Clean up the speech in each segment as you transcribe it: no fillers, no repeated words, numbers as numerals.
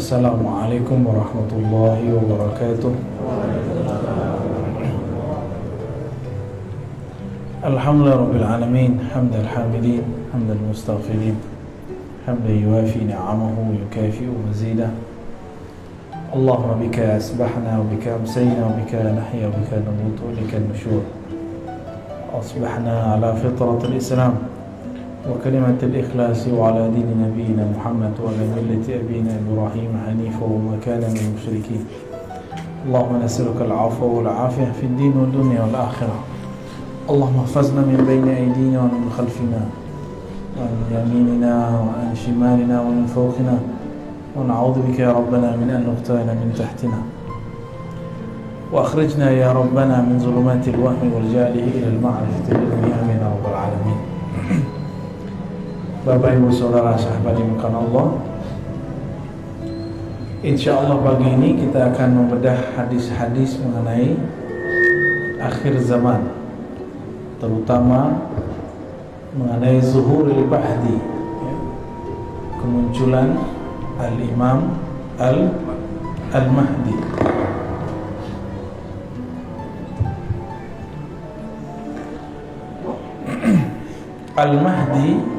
Assalamualaikum warahmatullahi wabarakatuh. Alhamdulillah rabbil alamin, hamdal hamidin, hamdal mustaghfirin, hamdan yuwafi ni'amahu yukafi'u mazidah. Allahumma bika asbahna wa bika amsayna wa bika nahya wa bika namutu wa bika nusyur. Asbahna ala fitratil Islam wa kalimatil ikhlasi wa ala dini nabiyina Muhammad wa ala millati abina Ibrahim hanifa wa ma kana minal musyrikin. Allahumma nas'aluka al-'afwa wal 'afiyah fid din wad dunya wal akhirah. Allahumma ihfazna min bayni aydina wa min khalfina wa an yaminina wa an shimalina wa min fawqina wa na'udzu bika ya rabbana min an nuqtala min tahtina wa akhrijna ya rabbana min zulumatil wahmi wal jahli ila al-ma'rifati bil amin ya rabbal alamin. Bapak Ibu Saudara sahabat dimuliakan Allah, insyaallah pagi ini kita akan membedah hadis-hadis mengenai akhir zaman, terutama mengenai zuhuril Mahdi, kemunculan Al-Imam Al-Mahdi. Al-Mahdi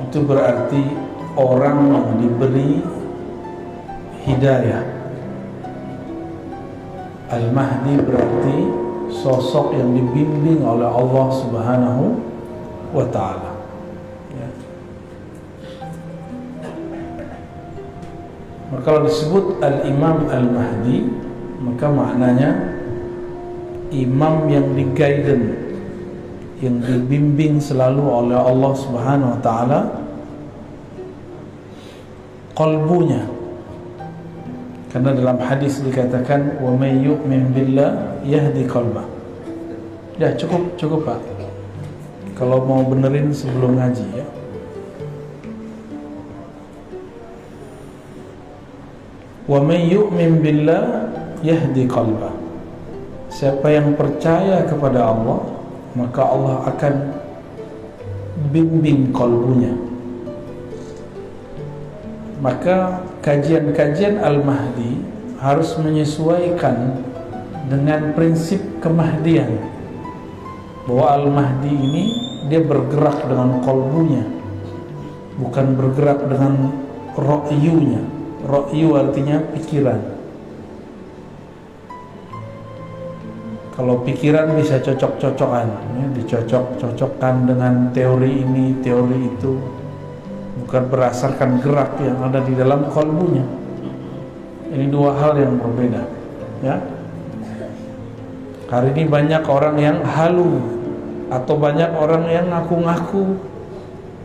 itu berarti orang yang diberi hidayah. Al-Mahdi berarti sosok yang dibimbing oleh Allah Subhanahu wa ta'ala, ya. Maka kalau disebut Al-Imam Al-Mahdi, maka maknanya imam yang di-guidance, yang dibimbing selalu oleh Allah Subhanahu wa ta'ala qalbunya. Karena dalam hadis dikatakan wa may yu'min billah yahdi qalbah. Ya, cukup Pak. Kalau mau benerin sebelum ngaji, ya. Wa may yu'min billah yahdi qalbah. Siapa yang percaya kepada Allah, maka Allah akan bimbing kalbunya. Maka kajian-kajian Al-Mahdi harus menyesuaikan dengan prinsip kemahdian, bahwa Al-Mahdi ini dia bergerak dengan kalbunya, bukan bergerak dengan ra'yunya. Ra'yu artinya pikiran. Kalau pikiran bisa cocok-cocokan, ya, dicocok-cocokkan dengan teori ini, teori itu, bukan berdasarkan gerak yang ada di dalam kalbunya. Ini dua hal yang berbeda, ya. Hari ini banyak orang yang halu, atau banyak orang yang ngaku-ngaku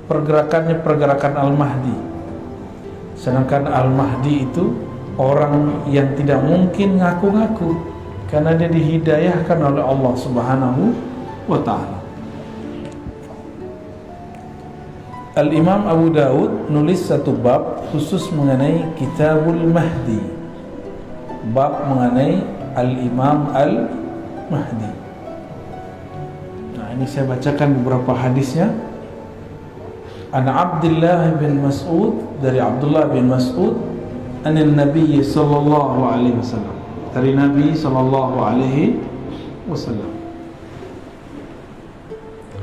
pergerakannya pergerakan Al-Mahdi, sedangkan Al-Mahdi itu orang yang tidak mungkin ngaku-ngaku, karena dia dihidayahkan oleh Allah Subhanahu wa ta'ala. Al-Imam Abu Daud nulis satu bab khusus mengenai Kitabul Mahdi, bab mengenai Al-Imam Al-Mahdi. Nah, ini saya bacakan beberapa hadisnya. An Abdullah bin Mas'ud, dari Abdullah bin Mas'ud, anil Nabi sallallahu alaihi wasallam, dari Nabi sallallahu alaihi wasallam,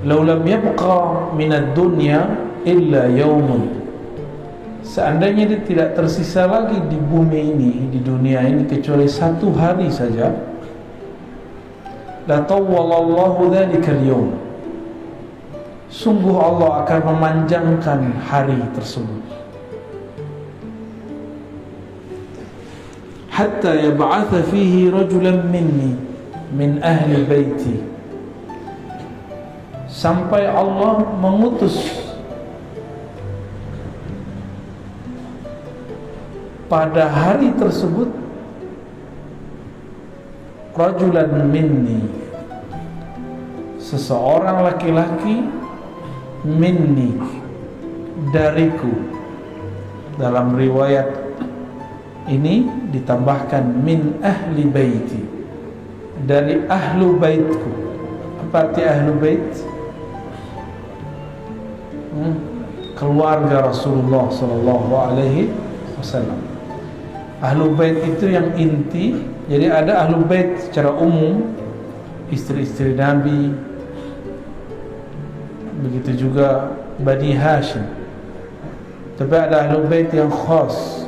"Law lam yabqa min ad-dunya illa yawmun." Seandainya dia tidak tersisa lagi di bumi ini, di dunia ini, kecuali satu hari saja, la tawwalallahu dzalika al-yawm, sungguh Allah akan memanjangkan hari tersebut. Hatta yab'atha fihi rajulan minni min ahli baiti, sampai Allah mengutus pada hari tersebut rajulan minni, seseorang laki-laki, minni, dariku. Dalam riwayat ini ditambahkan min ahli baiti, dari ahlu baitku. Apa arti ahlu bait? Keluarga Rasulullah sallallahu alaihi wasallam. Ahlul bait itu yang inti. Jadi ada ahlul bait secara umum, istri-istri Nabi, begitu juga Bani Hashim. Tapi ada ahlul bait yang khas,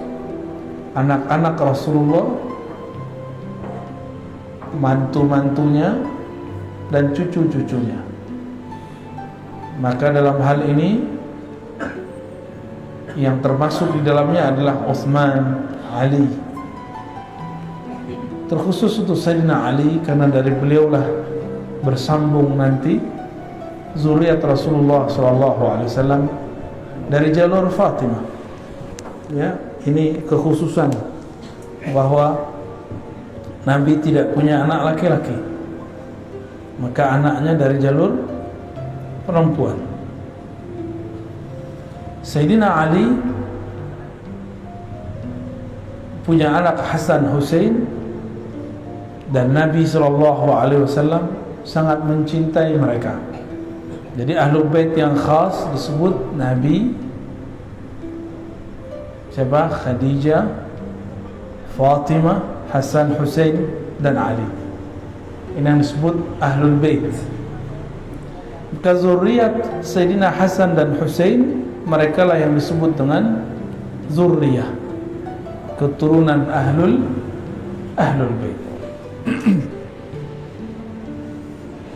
anak-anak Rasulullah, mantu-mantunya dan cucu-cucunya. Maka dalam hal ini yang termasuk di dalamnya adalah Utsman, Ali. Terkhusus untuk Sayyidina Ali karena dari beliaulah bersambung nanti zuriat Rasulullah SAW dari jalur Fatimah. Ya, ini kekhususan bahwa Nabi tidak punya anak laki-laki, maka anaknya dari jalur perempuan. Sayyidina Ali punya anak Hasan Hussein, dan Nabi SAW sangat mencintai mereka. Jadi ahlul bait yang khas disebut Nabi siapa? Khadijah, Fatimah, Hasan Hussein dan Ali. Ini yang disebut ahlul bait. Maka zuriat Sayyidina Hasan dan Hussein, mereka lah yang disebut dengan zurriyah, keturunan ahlul bait.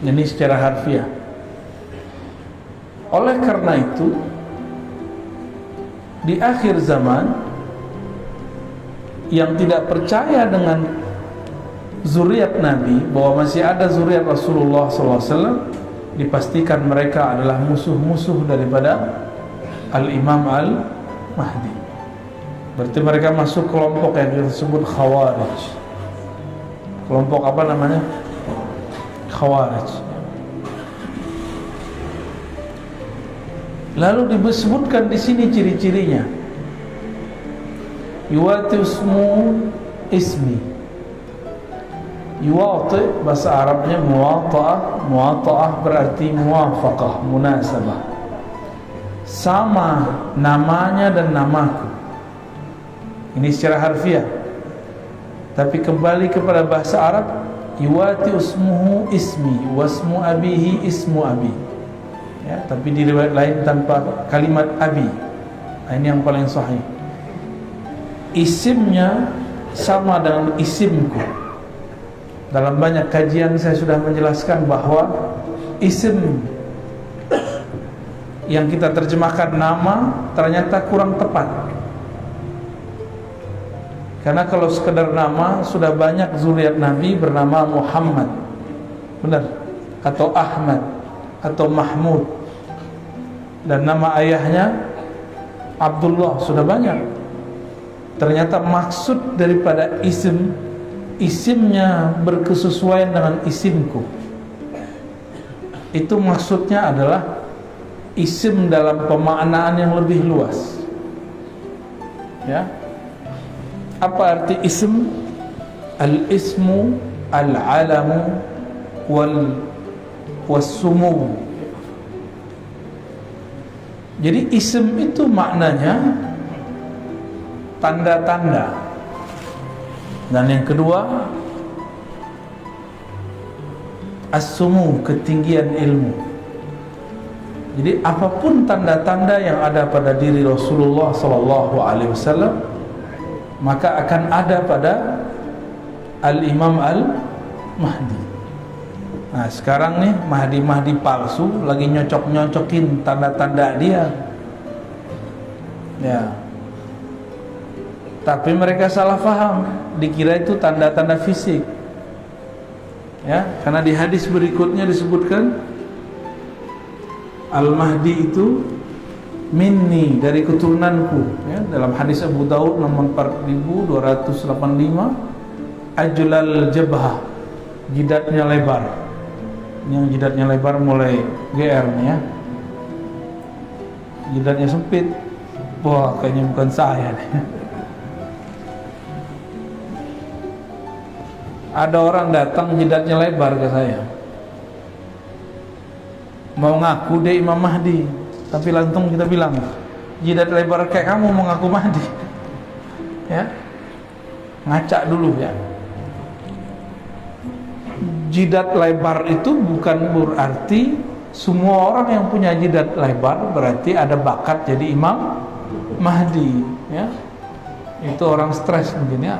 Ini secara harfiah. Oleh karena itu, di akhir zaman yang tidak percaya dengan zuriat Nabi, bahwa masih ada zuriat Rasulullah SAW, dipastikan mereka adalah musuh-musuh daripada Al-Imam Al-Mahdi. Berarti mereka masuk kelompok yang disebut Khawarij. Kelompok apa namanya? Khawarij. Lalu disebutkan di sini ciri-cirinya. Yuwati ismi. Yuwati bahasa Arabnya muwata'ah. Muwata'ah berarti muwafaqah, munasabah. Sama namanya dan namaku. Ini secara harfiah. Tapi kembali kepada bahasa Arab, yuwati ismuhu ismi wasmu abihi ismu abi. Ya, tapi di riwayat lain tanpa kalimat abi. Ini yang paling sahih. Isimnya sama dengan isimku. Dalam banyak kajian saya sudah menjelaskan bahwa isim yang kita terjemahkan nama ternyata kurang tepat. Karena kalau sekedar nama, sudah banyak zuriat Nabi bernama Muhammad, benar, atau Ahmad, atau Mahmud, dan nama ayahnya Abdullah, sudah banyak. Ternyata maksud daripada isimnya berkesesuaian dengan isimku. Itu maksudnya adalah isim dalam pemaknaan yang lebih luas. Ya. Apa arti ism? Al-ismu al-alamu was-sumu. Jadi ism itu maknanya tanda-tanda. Dan yang kedua, as-sumu, ketinggian ilmu. Jadi apapun tanda-tanda yang ada pada diri Rasulullah SAW, maka akan ada pada Al-Imam Al-Mahdi. Nah sekarang nih Mahdi palsu lagi nyocok-nyocokin tanda-tanda dia. Ya. Tapi mereka salah faham, dikira itu tanda-tanda fisik. Ya, karena di hadis berikutnya disebutkan Al-Mahdi itu minni, dari keturunanku, ya, dalam hadis Abu Daud nomor 4285, ajlal jabhah, jidatnya lebar. Yang jidatnya lebar mulai GR nih ya. Jidatnya sempit, wah kayaknya bukan saya nih. Ada orang datang jidatnya lebar ke saya, mau ngaku dia Imam Mahdi. Tapi langsung kita bilang, jidat lebar kayak kamu mengaku Mahdi. ya, ngaca dulu ya. Jidat lebar itu bukan berarti semua orang yang punya jidat lebar berarti ada bakat jadi Imam Mahdi, ya. Itu orang stres mungkin, ya.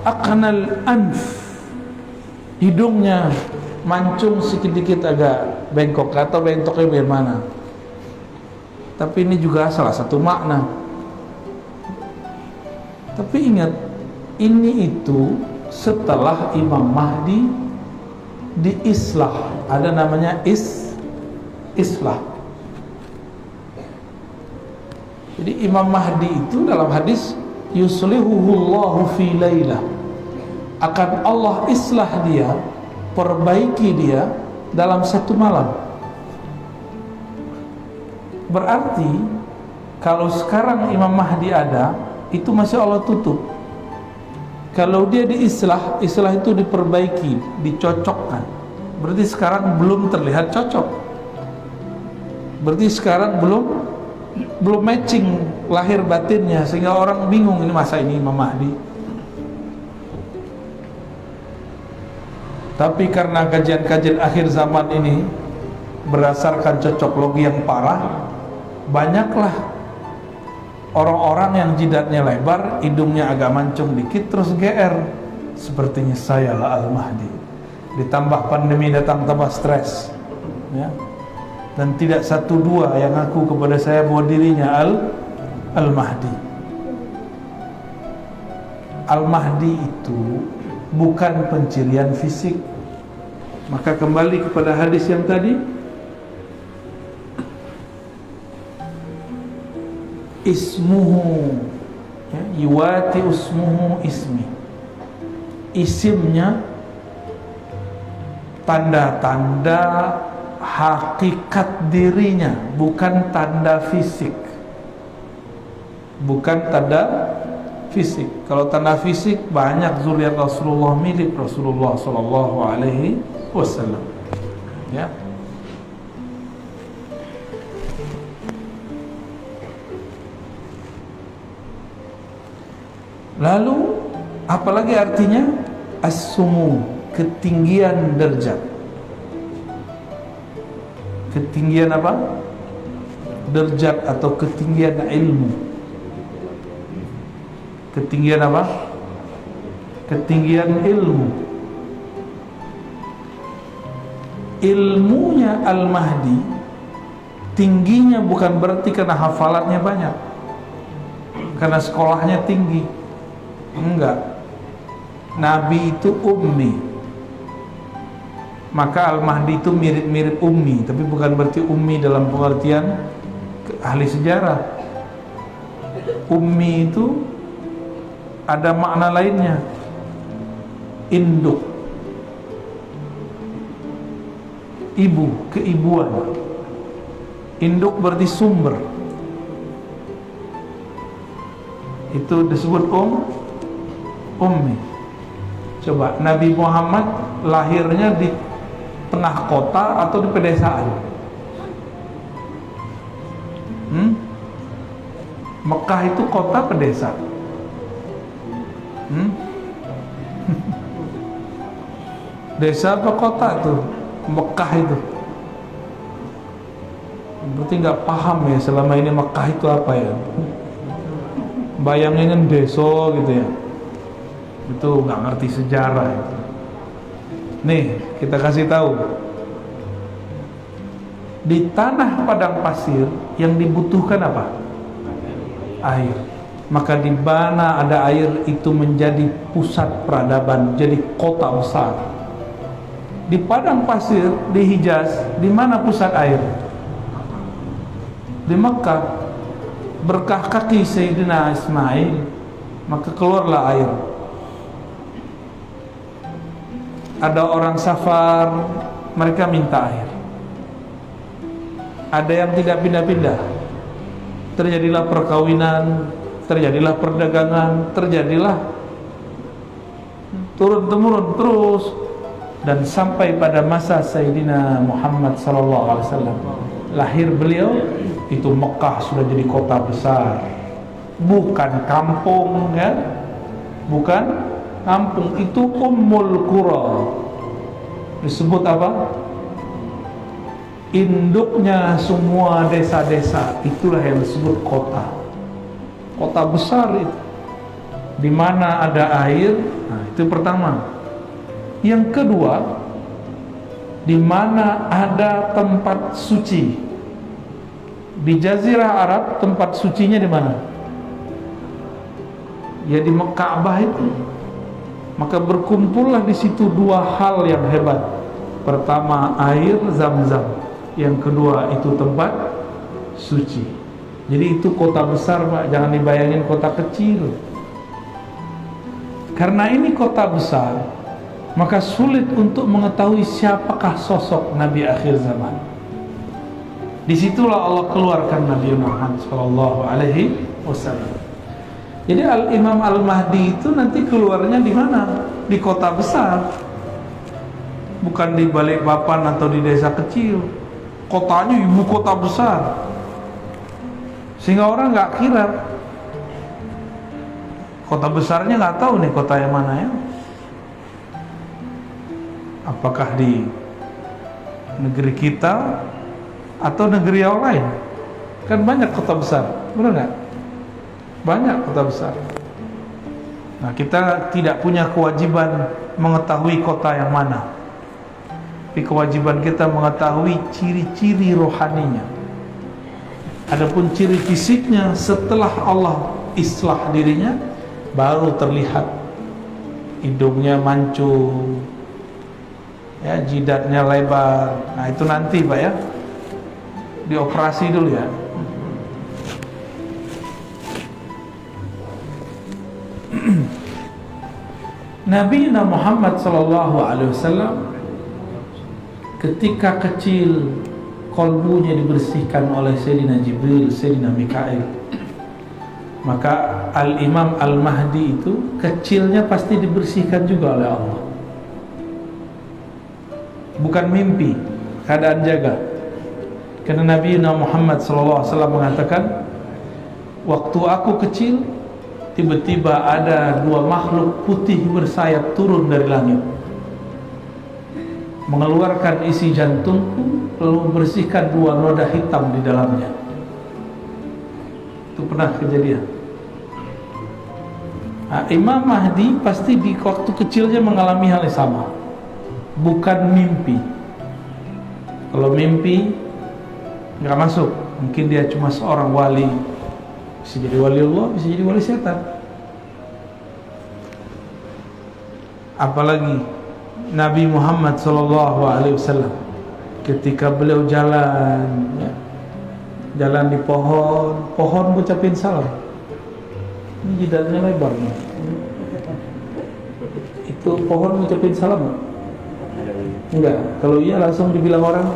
Aqnal anf, hidungnya mancung sedikit agak bengkok, atau bengkoknya bagaimana. Tapi ini juga salah satu makna. Tapi ingat, ini itu setelah Imam Mahdi diislah, ada namanya islah. Jadi Imam Mahdi itu dalam hadis yuslihuhullahu fi lailah, akan Allah islah dia, perbaiki dia dalam satu malam. Berarti kalau sekarang Imam Mahdi ada, itu masih Allah tutup. Kalau dia diislah, islah itu diperbaiki, dicocokkan. Berarti sekarang belum terlihat cocok. Berarti sekarang belum matching lahir batinnya, sehingga orang bingung, ini masa ini Imam Mahdi. Tapi karena kajian-kajian akhir zaman ini berdasarkan cocoklogi yang parah, banyaklah orang-orang yang jidatnya lebar, hidungnya agak mancung dikit, terus GR. Sepertinya saya lah Al-Mahdi. Ditambah pandemi datang, tambah stres, ya. Dan tidak satu dua yang ngaku kepada saya bahwa dirinya Al-Mahdi. Al-Mahdi itu bukan pencirian fisik. Maka kembali kepada hadis yang tadi, ismuhu, ya, yuwati ismuhu ismi, isimnya tanda-tanda hakikat dirinya, bukan tanda fisik. Bukan tanda fisik. Kalau tanda fisik banyak zuriat Rasulullah milik Rasulullah sallallahu alaihi wasallam, ya. Lalu apalagi artinya as-sumu, ketinggian derajat. Ketinggian apa? Derajat atau ketinggian ilmu. Ketinggian apa? Ketinggian ilmu. Ilmunya Al-Mahdi tingginya bukan berarti karena hafalannya banyak, karena sekolahnya tinggi. Enggak. Nabi itu ummi, maka Al-Mahdi itu mirip-mirip ummi, tapi bukan berarti ummi dalam pengertian ahli sejarah. Ummi itu ada makna lainnya, induk, ibu, keibuan. Induk berarti sumber, itu disebut ummi. Coba Nabi Muhammad lahirnya di tengah kota atau di pedesaan? Mekah itu kota pedesaan? Desa apa kota tuh Mekah itu? Berarti nggak paham ya selama ini Mekah itu apa ya? Bayanginnya desa gitu ya. Itu nggak ngerti sejarah itu. Nih kita kasih tahu, di tanah padang pasir yang dibutuhkan apa? Air. Maka di mana ada air itu menjadi pusat peradaban, jadi kota besar. Di padang pasir di Hijaz, di mana pusat air? Di Mekah. Berkah kaki Sayyidina Ismail, maka keluarlah air. Ada orang safar, mereka minta air. Ada yang tidak pindah-pindah, terjadilah perkawinan, terjadilah perdagangan, terjadilah turun-temurun terus, dan sampai pada masa Sayyidina Muhammad sallallahu alaihi wasallam lahir beliau, itu Mekah sudah jadi kota besar. bukan kampung ya, bukan kampung, itu Ummul Qura. Disebut apa? Induknya semua desa-desa, itulah yang disebut kota. Kota besar itu, di mana ada air. Nah, itu pertama. Yang kedua, di mana ada tempat suci. Di Jazirah Arab tempat sucinya di mana? Ya di Ka'bah itu. Maka berkumpullah di situ dua hal yang hebat. Pertama air Zam-Zam, yang kedua itu tempat suci. Jadi itu kota besar, Pak, jangan dibayangin kota kecil. Karena ini kota besar, maka sulit untuk mengetahui siapakah sosok Nabi akhir zaman. Disitulah Allah keluarkan Nabi Muhammad SAW. Jadi Imam Al-Mahdi itu nanti keluarnya di mana? Di kota besar, bukan di Balikpapan atau di desa kecil. Kotanya ibu kota besar, sehingga orang nggak kira. Kota besarnya nggak tahu nih kota yang mana ya. Apakah di negeri kita atau negeri yang lain? Kan banyak kota besar, benar nggak? Banyak kota besar. Nah, kita tidak punya kewajiban mengetahui kota yang mana, tapi kewajiban kita mengetahui ciri-ciri rohaninya. Adapun ciri fisiknya, setelah Allah islah dirinya, baru terlihat. Hidungnya mancung, ya, jidatnya lebar. Nah, itu nanti, Pak, ya, dioperasi dulu ya. Nabi Muhammad SAW ketika kecil, kolbunya dibersihkan oleh Sayyidina Jibril, Sayyidina Mikail. Maka Al-Imam Al-Mahdi itu kecilnya pasti dibersihkan juga oleh Allah. Bukan mimpi, keadaan jaga. Karena Nabi Muhammad SAW mengatakan, waktu aku kecil, tiba-tiba ada dua makhluk putih bersayap turun dari langit, mengeluarkan isi jantungku, lalu membersihkan dua noda hitam di dalamnya. Itu pernah kejadian. Nah, Imam Mahdi pasti di waktu kecilnya mengalami hal yang sama, bukan mimpi. Kalau mimpi nggak masuk, mungkin dia cuma seorang wali, bisa jadi wali Allah, bisa jadi wali setan. Apalagi Nabi Muhammad SAW ketika beliau jalan, ya, jalan di pohon mengucapin salam. Ini jidatnya lebar nih. Itu pohon mengucapin salam enggak? Kalau iya langsung dibilang orang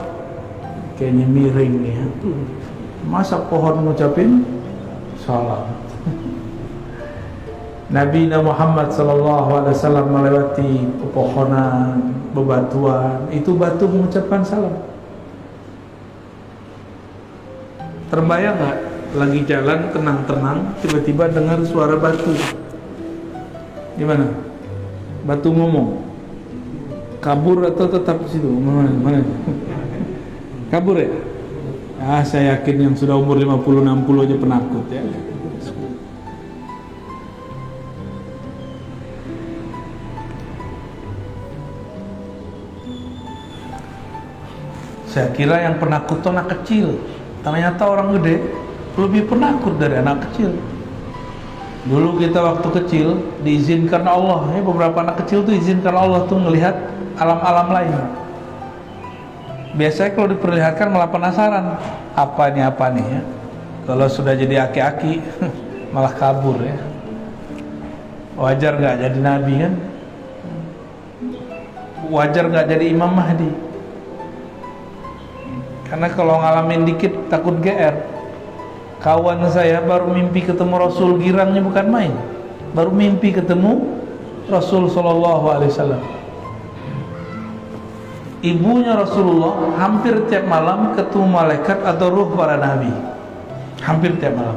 kayaknya miring nih ya. Masa pohon mengucapin salam? Nabi Muhammad SAW melewati pepohonan, bebatuan, itu batu mengucapkan salam. Terbayang nggak? Lagi jalan tenang-tenang, tiba-tiba dengar suara batu. Gimana? Batu ngomong. Kabur atau tetap di situ? Mana? Kabur ya? Ah, saya yakin yang sudah umur 50-60 aja penakut ya. Saya kira yang penakut itu anak kecil. Ternyata orang gede lebih penakut dari anak kecil. Dulu kita waktu kecil diizinkan Allah, ya, beberapa anak kecil tuh izinkan Allah tuh melihat alam-alam lain. Biasanya kalau diperlihatkan malah penasaran, apa nih ya. Kalau sudah jadi aki-aki malah kabur ya. Wajar nggak jadi nabi kan? Wajar nggak jadi Imam Mahdi? Karena kalau ngalamin dikit takut GR. Kawan saya baru mimpi ketemu Rasul, girangnya bukan main. Baru mimpi ketemu Rasul SAW. Ibunya Rasulullah hampir tiap malam ketemu malaikat atau ruh para nabi. Hampir tiap malam.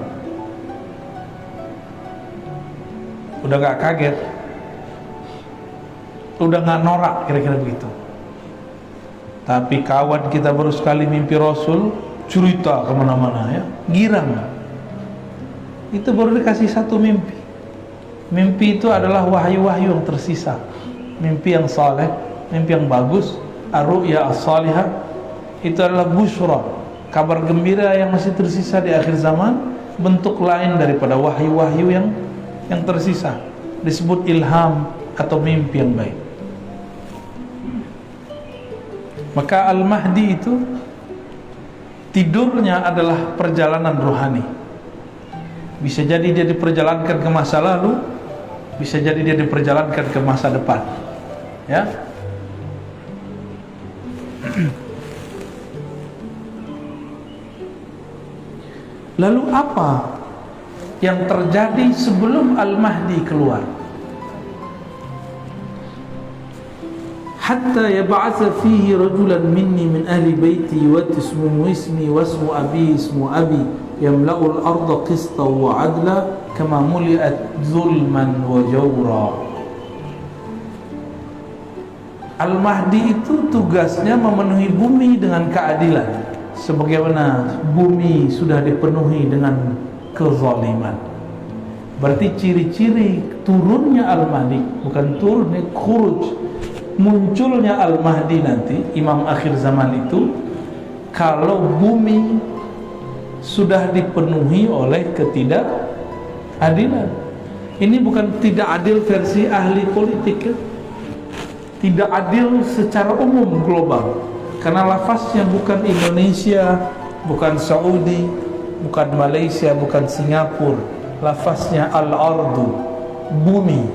udah gak kaget, udah gak norak, kira-kira begitu. Tapi kawan kita baru sekali mimpi Rasul, cerita kemana-mana ya, girang. Itu baru dikasih satu mimpi. Mimpi itu adalah wahyu-wahyu yang tersisa, mimpi yang saleh, mimpi yang bagus. Ar-ru'ya as-salihah itu adalah busyra, kabar gembira yang masih tersisa di akhir zaman, bentuk lain daripada wahyu-wahyu yang tersisa, disebut ilham atau mimpi yang baik. Maka Al-Mahdi itu tidurnya adalah perjalanan rohani. Bisa jadi dia diperjalankan ke masa lalu, bisa jadi dia diperjalankan ke masa depan. Ya. Lalu apa yang terjadi sebelum Al-Mahdi keluar? Hatta yab'atha fihi rajulan minni min ahli baiti wa ismuhu ismi wa ismu abi ismu abi yamla'u al-ardha qistan wa 'adla kama muli'at zulman wa jawra. Al-Mahdi itu tugasnya memenuhi bumi dengan keadilan, sebagaimana bumi sudah dipenuhi dengan kezaliman. Berarti ciri-ciri turunnya Al-Mahdi, bukan turunnya, khuruj, munculnya Al-Mahdi nanti, imam akhir zaman itu, kalau bumi sudah dipenuhi oleh ketidakadilan. Ini bukan tidak adil versi ahli politik ya? Tidak adil secara umum global, karena lafaznya bukan Indonesia, bukan Saudi, bukan Malaysia, bukan Singapura. Lafaznya al-ardu, bumi.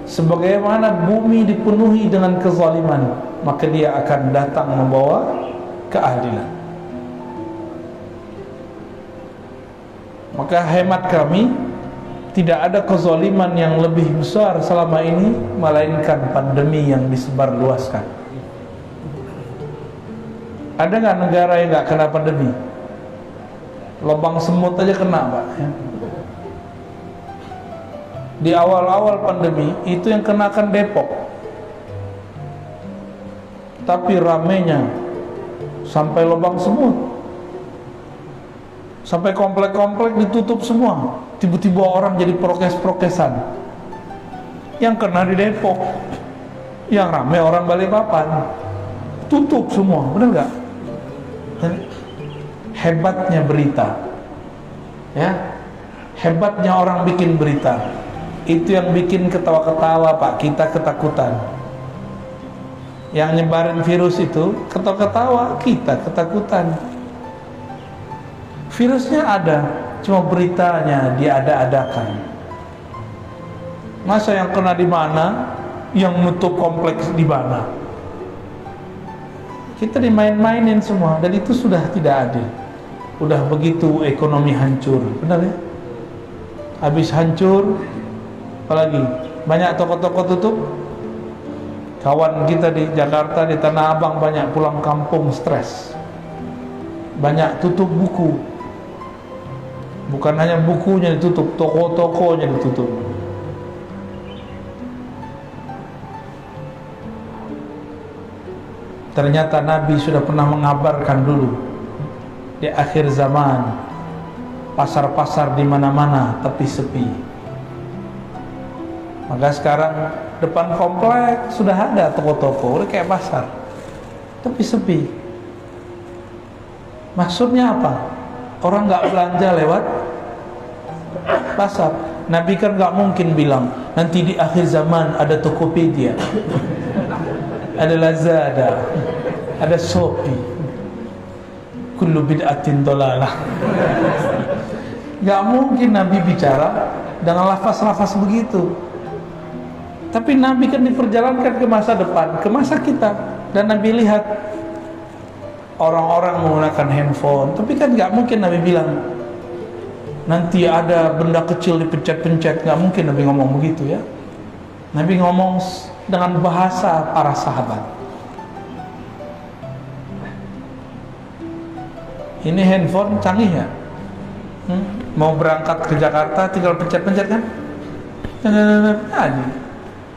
Sebagaimana bumi dipenuhi dengan kezaliman, maka dia akan datang membawa keadilan. Maka hemat kami, tidak ada kezaliman yang lebih besar selama ini melainkan pandemi yang disebarluaskan. Ada nggak negara yang nggak kena pandemi? Lubang semut aja kena, Pak ya. Di awal-awal pandemi itu yang kenakan Depok, tapi ramenya sampai lubang semut, sampai komplek-komplek ditutup semua. Tiba-tiba orang jadi prokes-prokesan. Yang kena di Depok, yang rame orang Balikpapan, tutup semua, benar nggak? Hebatnya berita, ya, hebatnya orang bikin berita. Itu yang bikin ketawa-ketawa, Pak, kita ketakutan. Yang nyebarin virus itu ketawa-ketawa, kita ketakutan. Virusnya ada, cuma beritanya diada-adakan. Masa yang kena di mana, yang nutup kompleks di mana? Kita dimain-mainin semua, dan itu sudah tidak adil. Udah begitu ekonomi hancur, benar ya? Habis hancur, apalagi banyak toko-toko tutup. Kawan kita di Jakarta, di Tanah Abang, banyak pulang kampung stres. Banyak tutup buku. Bukan hanya bukunya ditutup, toko-tokonya ditutup. Ternyata Nabi sudah pernah mengabarkan dulu, di akhir zaman pasar-pasar di mana-mana tapi sepi. Maka sekarang depan komplek sudah ada toko-toko, udah kayak pasar, tapi sepi. Maksudnya apa? Orang nggak belanja lewat pasar. Nabi kan nggak mungkin bilang nanti di akhir zaman ada Tokopedia, ada Lazada, ada Shopee, kullu bid'atin dolalah. Nggak mungkin Nabi bicara dengan lafaz-lafaz begitu. Tapi Nabi kan diperjalankan ke masa depan, ke masa kita, dan Nabi lihat orang-orang menggunakan handphone. Tapi kan nggak mungkin Nabi bilang nanti ada benda kecil dipencet-pencet. Nggak mungkin Nabi ngomong begitu ya. Nabi ngomong dengan bahasa para sahabat. Ini handphone canggih ya. Mau berangkat ke Jakarta tinggal pencet-pencet kan, Ngaji.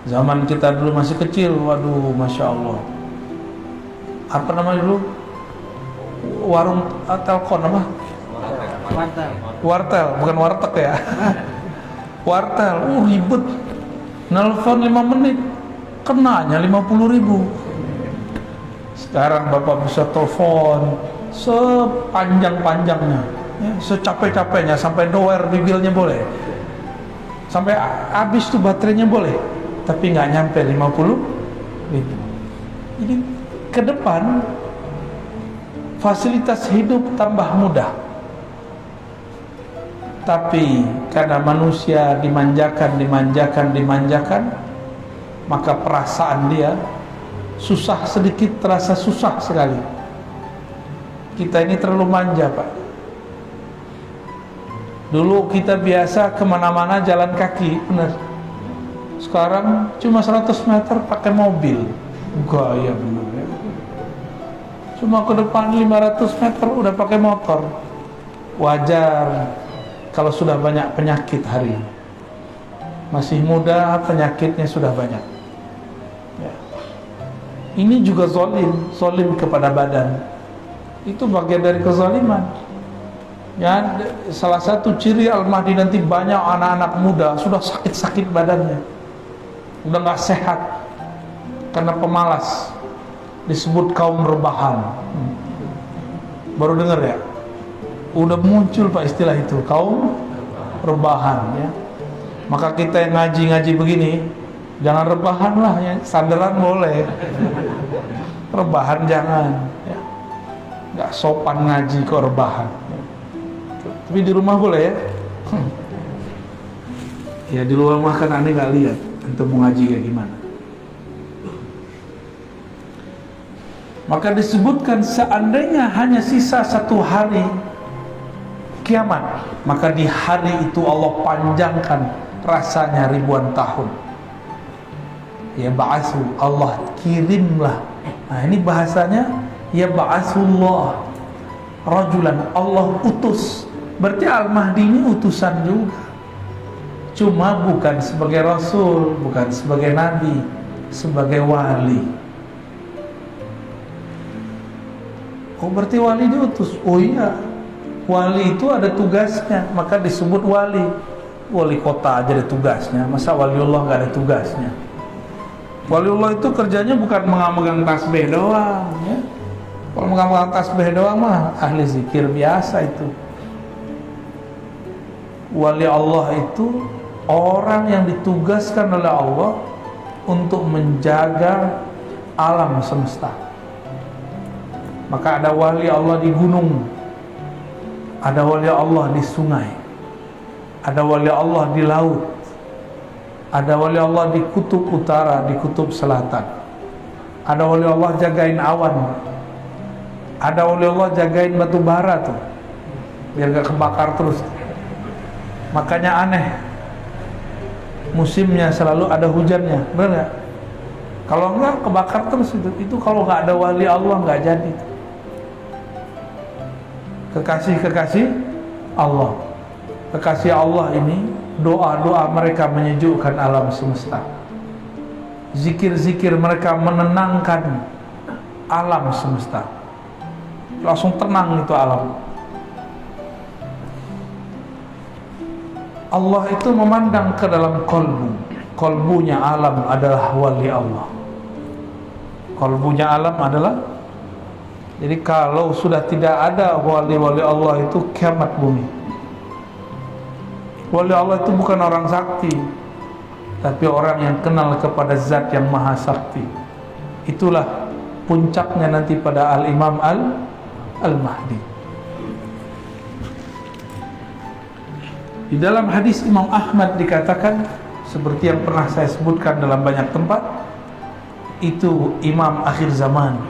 Zaman kita dulu masih kecil, waduh, masya Allah. Apa namanya dulu? Warung telkom apa? Wartel, bukan warteg ya. Wartel, ribet. Nelfon 5 menit, kenanya 50.000. Sekarang Bapak bisa telepon sepanjang-panjangnya, ya, secapek-capeknya, sampai doer bibirnya boleh, sampai habis tuh baterainya boleh, tapi nggak nyampe 50.000. Jadi ke depan fasilitas hidup tambah mudah, tapi karena manusia dimanjakan, maka perasaan dia susah sedikit terasa susah sekali. Kita ini terlalu manja, Pak. Dulu kita biasa kemana-mana jalan kaki, benar. Sekarang cuma 100 meter pakai mobil, gaya benar ya. Cuma ke depan 500 meter udah pakai motor. Wajar kalau sudah banyak penyakit hari ini. Masih muda, penyakitnya sudah banyak ya. Ini juga zolim kepada badan. Itu bagian dari kezaliman ya. Salah satu ciri Al-Mahdi nanti, banyak anak-anak muda sudah sakit-sakit badannya, udah gak sehat karena pemalas, disebut kaum rebahan. Baru dengar ya? Udah muncul Pak istilah itu, kaum rebahan ya. Maka kita yang ngaji-ngaji begini, jangan rebahan lah ya. Sandaran boleh, rebahan jangan ya. Gak sopan ngaji kok rebahan ya. Tapi di rumah boleh ya. Ya di rumah kan aneh gak lihat untuk mengaji kayak gimana. Maka disebutkan seandainya hanya sisa 1 hari kiamat, maka di hari itu Allah panjangkan rasanya ribuan tahun. Ya ba'asu, Allah kirimlah. Nah ini bahasanya ya ba'asullah rajulan, Allah utus. Berarti Al-Mahdi ini utusan juga, cuma bukan sebagai Rasul, bukan sebagai Nabi, sebagai wali. Oh berarti wali diutus? Oh iya, wali itu ada tugasnya, maka disebut wali. Wali kota aja ada tugasnya, masa waliullah gak ada tugasnya? Waliullah itu kerjanya bukan megang tasbih doang ya. Kalau megang tasbih doang mah ahli zikir biasa itu. Wali Allah itu orang yang ditugaskan oleh Allah untuk menjaga alam semesta. Maka ada wali Allah di gunung, ada wali Allah di sungai, ada wali Allah di laut, ada wali Allah di kutub utara, di kutub selatan, ada wali Allah jagain awan, ada wali Allah jagain batu bara tuh biar gak kebakar terus. Makanya aneh, musimnya selalu ada hujannya, benar gak? Kalau enggak kebakar terus itu kalau nggak ada wali Allah nggak jadi. Kekasih Allah, kekasih Allah ini doa-doa mereka menyejukkan alam semesta, zikir-zikir mereka menenangkan alam semesta, langsung tenang itu alam. Allah itu memandang ke dalam kolbunya alam adalah wali Allah. Kolbunya alam adalah, jadi kalau sudah tidak ada wali-wali Allah itu kiamat bumi. Wali Allah itu bukan orang sakti, tapi orang yang kenal kepada zat yang maha sakti. Itulah puncaknya nanti pada Al-Imam Al-Mahdi. Di dalam hadis Imam Ahmad dikatakan, seperti yang pernah saya sebutkan dalam banyak tempat, itu imam akhir zaman,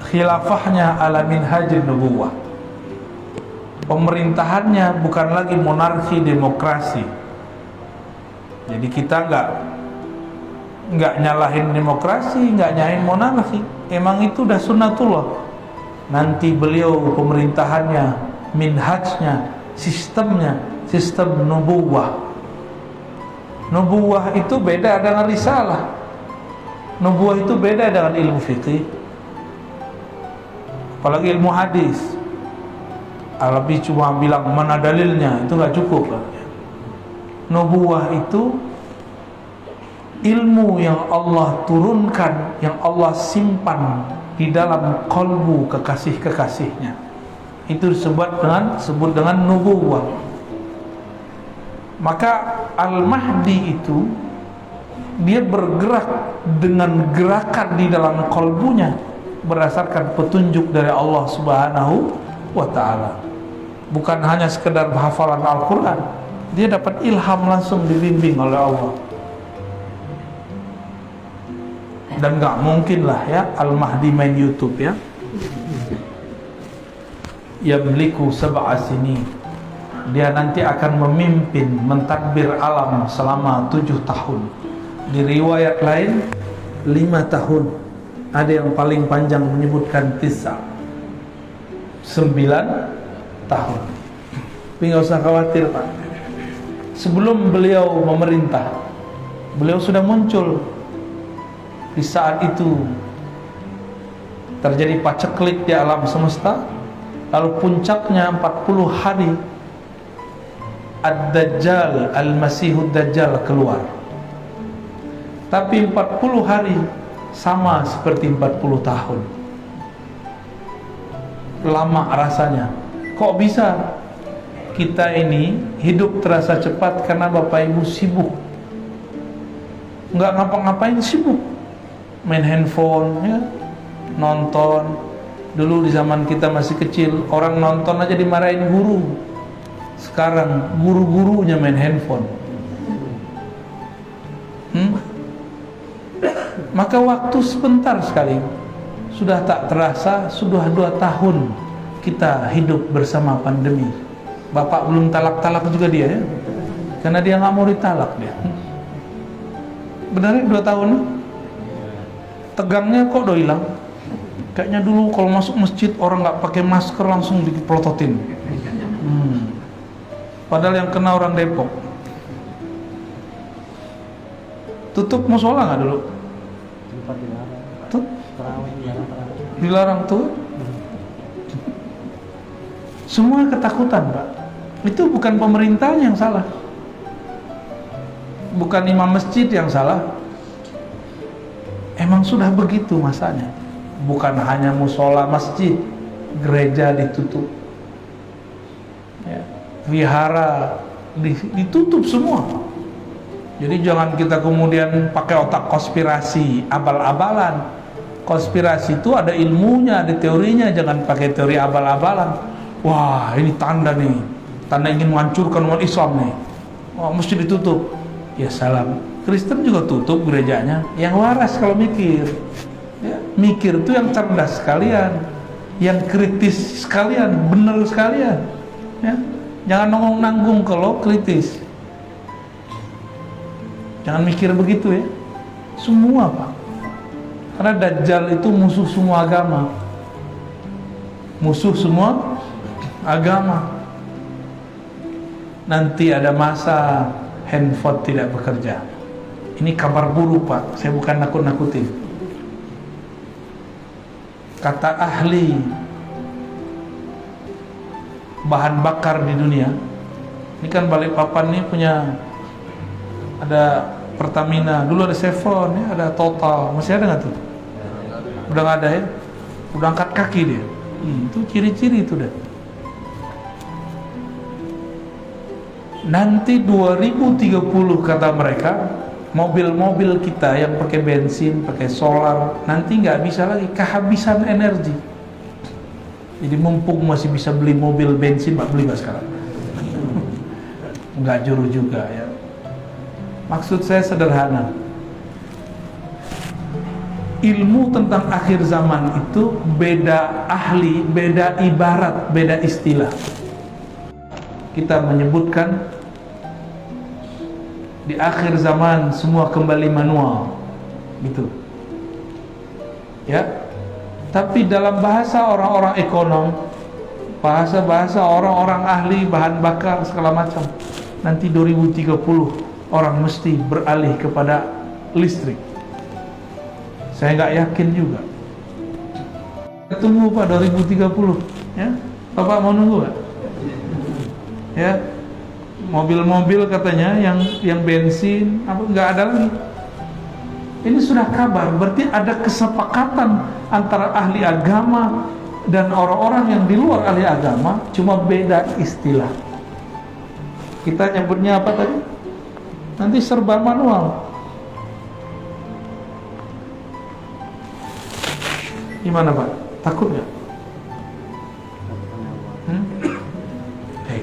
khilafahnya ala minhajin nubuwah, pemerintahannya bukan lagi monarki demokrasi. Jadi kita nggak nyalahin demokrasi, nggak nyalahin monarki, emang itu udah sunnatullah. Nanti beliau pemerintahannya, minhajnya, sistemnya, sistem nubuwah, Nubuwah itu beda dengan risalah. Nubuwah itu beda dengan ilmu fikih, apalagi ilmu hadis. Al-Habib cuma bilang mana dalilnya, itu nggak cukup. Nubuwah itu ilmu yang Allah turunkan, yang Allah simpan di dalam kalbu kekasih-kekasihnya. Itu disebut dengan nubuwah. Maka Al-Mahdi itu dia bergerak dengan gerakan di dalam kalbunya berdasarkan petunjuk dari Allah Subhanahu wa ta'ala. Bukan hanya sekedar hafalan Al-Quran, dia dapat ilham langsung dibimbing oleh Allah. Dan gak mungkin lah ya Al-Mahdi main YouTube ya. Yamliku sab'a sinin, dia nanti akan memimpin, mentadbir alam selama 7 tahun. Di riwayat lain 5 tahun. Ada yang paling panjang menyebutkan 9 tahun. Tapi nggak usah khawatir Pak. Sebelum beliau memerintah, beliau sudah muncul. Di saat itu terjadi paceklik di alam semesta. Lalu puncaknya 40 hari Ad-Dajjal, Al-Masihud Dajjal keluar. Tapi 40 hari sama seperti 40 tahun. Lama rasanya. Kok bisa? Kita ini hidup terasa cepat karena Bapak Ibu sibuk, nggak ngapa-ngapain, sibuk main handphone ya, nonton. Dulu di zaman kita masih kecil, orang nonton aja dimarahin guru. Sekarang guru-gurunya main handphone. Maka waktu sebentar sekali, sudah tak terasa, sudah 2 tahun kita hidup bersama pandemi. Bapak belum talak-talak juga dia ya, karena dia nggak mau ditalak dia. Benar 2 tahun? Tegangnya kok udah hilang. Kayaknya dulu kalau masuk masjid orang nggak pakai masker langsung dipelototin. Padahal yang kena orang Depok. Tutup musola nggak dulu? Dilarang tuh. Semua ketakutan Pak. Itu bukan pemerintahnya yang salah, bukan imam masjid yang salah. Emang sudah begitu masanya. Bukan hanya musola masjid, gereja ditutup ya, wihara ditutup semua. Jadi jangan kita kemudian pakai otak konspirasi, abal-abalan. Konspirasi itu ada ilmunya, ada teorinya. Jangan pakai teori abal-abalan. Wah, ini tanda nih, tanda ingin menghancurkan umat Islam nih. Wah, mesti ditutup. Ya salam. Kristen juga tutup gerejanya. Yang waras kalau mikir ya, mikir itu yang cerdas sekalian, yang kritis sekalian, benar sekalian ya. Jangan nanggung kalau kritis. Jangan mikir begitu ya. Semua Pak. Karena Dajjal itu musuh semua agama. Musuh semua agama. Nanti ada masa handphone tidak bekerja. Ini kabar buruk Pak. Saya bukan nakut-nakutin. Kata ahli bahan bakar di dunia. Ini kan Balikpapan ini punya, ada Pertamina, dulu ada Chevron ya, ada Total. Masih ada nggak tuh? Udah nggak ada ya? Udah angkat kaki dia. Itu ciri-ciri itu dah. Nanti 2030 kata mereka, mobil-mobil kita yang pakai bensin, pakai solar, nanti nggak bisa lagi, kehabisan energi. Jadi mumpung masih bisa beli mobil bensin, Pak, beli Pak sekarang. Nggak juru juga ya. Maksud saya sederhana. Ilmu tentang akhir zaman itu beda ahli, beda ibarat, beda istilah. Kita menyebutkan di akhir zaman semua kembali manual, gitu. Ya. Tapi dalam bahasa orang-orang ekonom, bahasa orang-orang ahli bahan bakar segala macam, nanti 2030 orang mesti beralih kepada listrik. Saya nggak yakin juga. Tunggu Pak 2030 ya. Bapak mau nunggu nggak? Ya, mobil-mobil katanya yang bensin apa nggak ada lagi. Ini sudah kabar, berarti ada kesepakatan antara ahli agama dan orang-orang yang di luar ahli agama, cuma beda istilah. Kita nyebutnya apa tadi? Nanti serba manual. Gimana Pak? Takut nggak?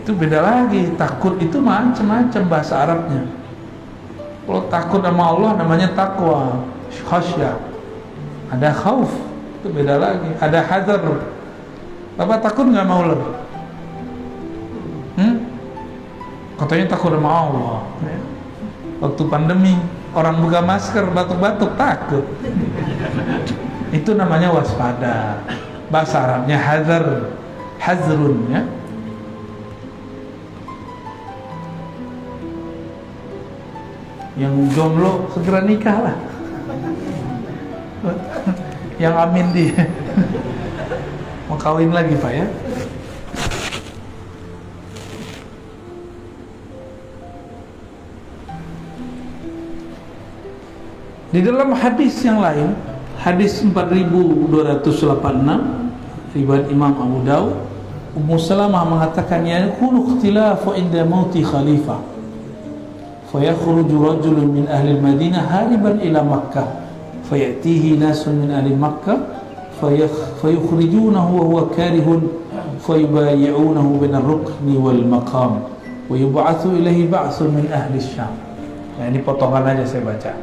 Itu beda lagi. Takut itu macam-macam bahasa Arabnya. Kalau takut sama Allah namanya takwa, khasyah. Ada khauf, itu beda lagi. Ada hazar. Bapak takut nggak sama ular? Katanya takut sama Allah. Waktu pandemi orang buka masker batuk-batuk takut. Itu namanya waspada. Bahasa Arabnya hazar, hazrun ya. Yang jomblo segera nikah lah. Yang amin dia mau kawin lagi Pak ya. Di dalam hadis yang lain, hadis 4286 riwayat Imam Abu Daud, Ummu Salamah mengatakan yakunu ikhtilafu inda mauti khalifah fayakhruju rajulun min ahli Madinah hariban ila Makkah fayatihi nasun min ahli Makkah fayukhrijunahu wa huwa karihun fayubayi'unahu bin ar-rukni wal maqam wa yub'atsu ilaihi ba'sun min ahli Syam. Nah, ini potongan aja saya baca.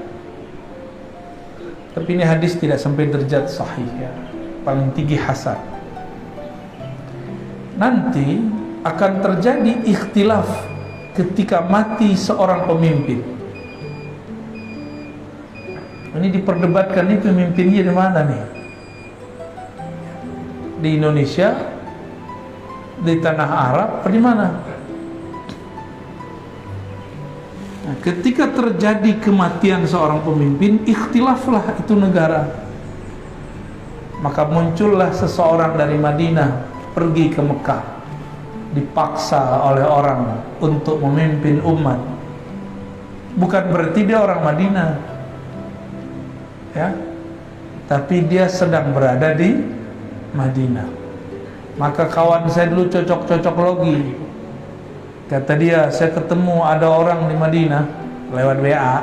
Tapi ini hadis tidak sampai derajat sahih ya. Paling tinggi hasan. Nanti akan terjadi ikhtilaf ketika mati seorang pemimpin. Ini diperdebatkan, ini pemimpinnya di mana nih? Di Indonesia, di tanah Arab, atau di mana? Nah, ketika terjadi kematian seorang pemimpin, ikhtilaflah itu negara. Maka muncullah seseorang dari Madinah pergi ke Mekah, dipaksa oleh orang untuk memimpin umat. Bukan berarti dia orang Madinah ya, tapi dia sedang berada di Madinah. Maka kawan saya dulu cocok logi, kata dia, saya ketemu ada orang di Madinah lewat WA,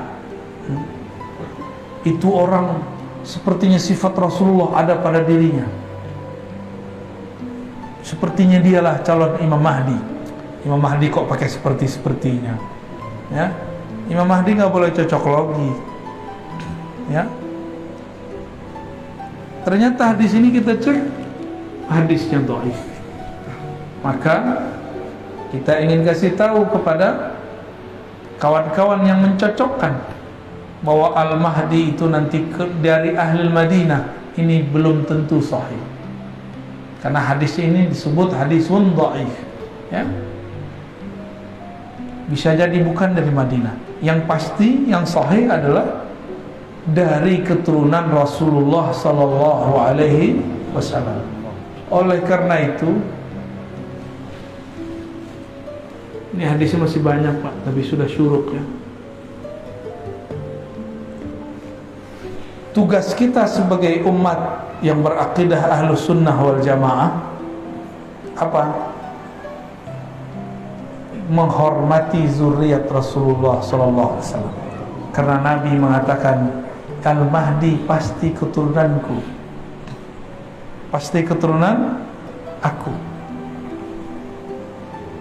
itu orang sepertinya sifat Rasulullah ada pada dirinya, sepertinya dialah calon Imam Mahdi. Imam Mahdi kok pakai sepertinya ya. Imam Mahdi nggak boleh cocok logi ya. Ternyata hadis ini kita cek hadisnya dhaif. Maka kita ingin kasih tahu kepada kawan-kawan yang mencocokkan bahwa Al-Mahdi itu nanti dari Ahlul Madinah, ini belum tentu sahih. Karena hadis ini disebut hadisun dhaif ya. Bisa jadi bukan dari Madinah. Yang pasti yang sahih adalah dari keturunan Rasulullah sallallahu alaihi wasallam. Oleh karena itu, ini hadisnya masih banyak Pak, tapi sudah syuruk ya. Tugas kita sebagai umat yang berakidah Ahlus Sunnah wal Jamaah apa? Menghormati zuriat Rasulullah sallallahu alaihi wasallam. Karena Nabi mengatakan Al-Mahdi pasti keturunanku, pasti keturunan aku.